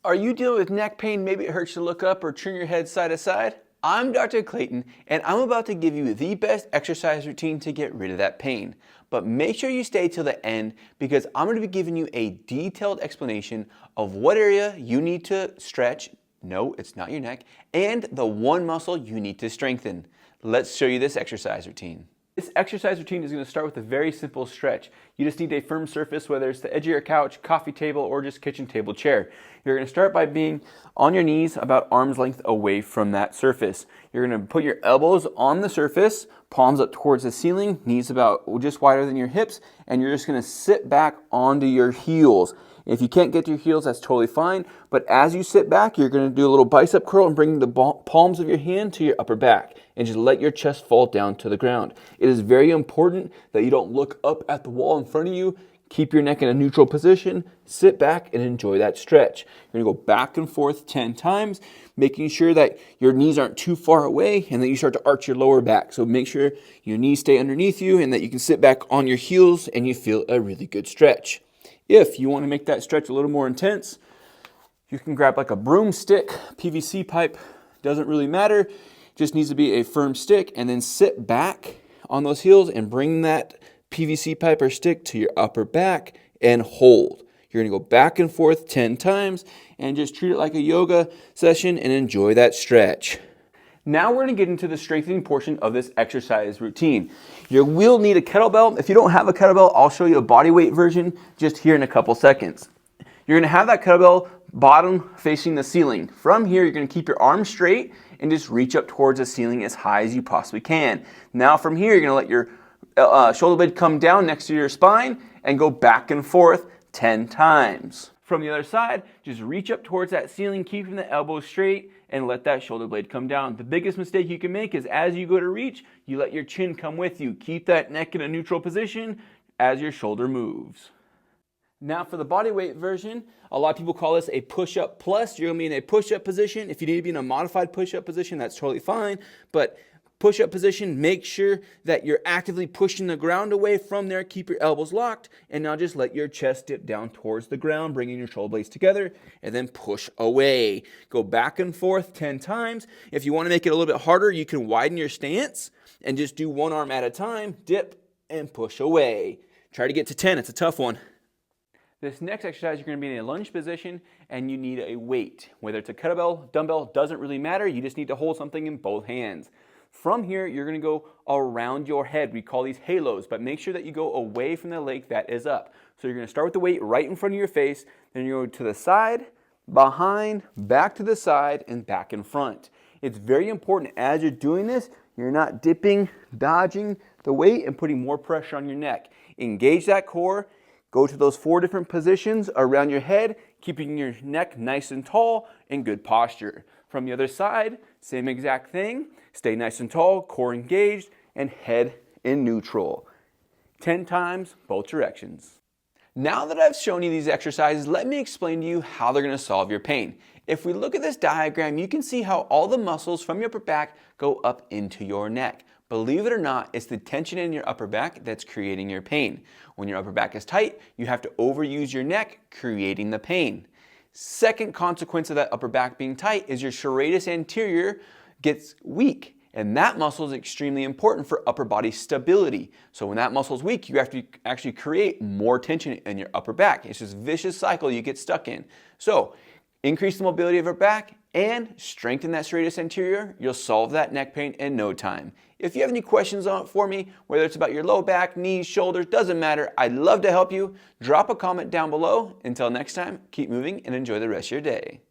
Are you dealing with neck pain? Maybe it hurts to look up or turn your head side to side? I'm Dr. Clayton, and I'm about to give you the best exercise routine to get rid of that pain. But make sure you stay till the end because I'm going to be giving you a detailed explanation of what area you need to stretch. No, it's not your neck, and the one muscle you need to strengthen. Let's show you this exercise routine. This exercise routine is going to start with a very simple stretch. You just need a firm surface, whether it's the edge of your couch, coffee table, or just kitchen table chair. You're going to start by being on your knees about arm's length away from that surface. You're going to put your elbows on the surface, palms up towards the ceiling, knees about just wider than your hips, and you're just going to sit back onto your heels. If you can't get to your heels, that's totally fine. But as you sit back, you're going to do a little bicep curl and bring the palms of your hand to your upper back and just let your chest fall down to the ground. It is very important that you don't look up at the wall in front of you. Keep your neck in a neutral position, sit back and enjoy that stretch. You're going to go back and forth 10 times, making sure that your knees aren't too far away and that you start to arch your lower back. So make sure your knees stay underneath you and that you can sit back on your heels and you feel a really good stretch. If you want to make that stretch a little more intense, you can grab like a broomstick, PVC pipe, doesn't really matter, just needs to be a firm stick, and then sit back on those heels and bring that PVC pipe or stick to your upper back and hold. You're going to go back and forth 10 times and just treat it like a yoga session and enjoy that stretch. Now we're going to get into the strengthening portion of this exercise routine. You will need a kettlebell. If you don't have a kettlebell, I'll show you a body weight version just here in a couple seconds. You're going to have that kettlebell bottom facing the ceiling. From here, you're going to keep your arms straight and just reach up towards the ceiling as high as you possibly can. Now from here, you're going to let your shoulder blade come down next to your spine and go back and forth 10 times. From the other side, just reach up towards that ceiling, keeping the elbows straight and let that shoulder blade come down. The biggest mistake you can make is as you go to reach, you let your chin come with you. Keep that neck in a neutral position as your shoulder moves. Now for the body weight version, a lot of people call this a push-up plus. You're gonna be in a push-up position. If you need to be in a modified push-up position, that's totally fine. But push-up position, make sure that you're actively pushing the ground away from there. Keep your elbows locked, and now just let your chest dip down towards the ground, bringing your shoulder blades together, and then push away. Go back and forth 10 times. If you want to make it a little bit harder, you can widen your stance and just do one arm at a time, dip, and push away. Try to get to 10. It's a tough one. This next exercise, you're going to be in a lunge position, and you need a weight. Whether it's a kettlebell, dumbbell, doesn't really matter. You just need to hold something in both hands. From here, you're going to go around your head. We call these halos, but make sure that you go away from the leg that is up. So you're going to start with the weight right in front of your face, then you go to the side, behind, back to the side, and back in front. It's very important as you're doing this, you're not dipping, dodging the weight, and putting more pressure on your neck. Engage that core, go to those 4 different positions around your head, keeping your neck nice and tall in good posture. From the other side, same exact thing. Stay nice and tall, core engaged, and head in neutral. 10 times, both directions. Now that I've shown you these exercises, let me explain to you how they're going to solve your pain. If we look at this diagram, you can see how all the muscles from your upper back go up into your neck. Believe it or not, it's the tension in your upper back that's creating your pain. When your upper back is tight, you have to overuse your neck, creating the pain. Second consequence of that upper back being tight is your serratus anterior gets weak, and that muscle is extremely important for upper body stability. So when that muscle is weak, you have to actually create more tension in your upper back. It's this vicious cycle you get stuck in. So increase the mobility of your back and strengthen that serratus anterior. You'll solve that neck pain in no time. If you have any questions on it for me, whether it's about your low back, knees, shoulders, doesn't matter. I'd love to help you. Drop a comment down below. Until next time, keep moving and enjoy the rest of your day.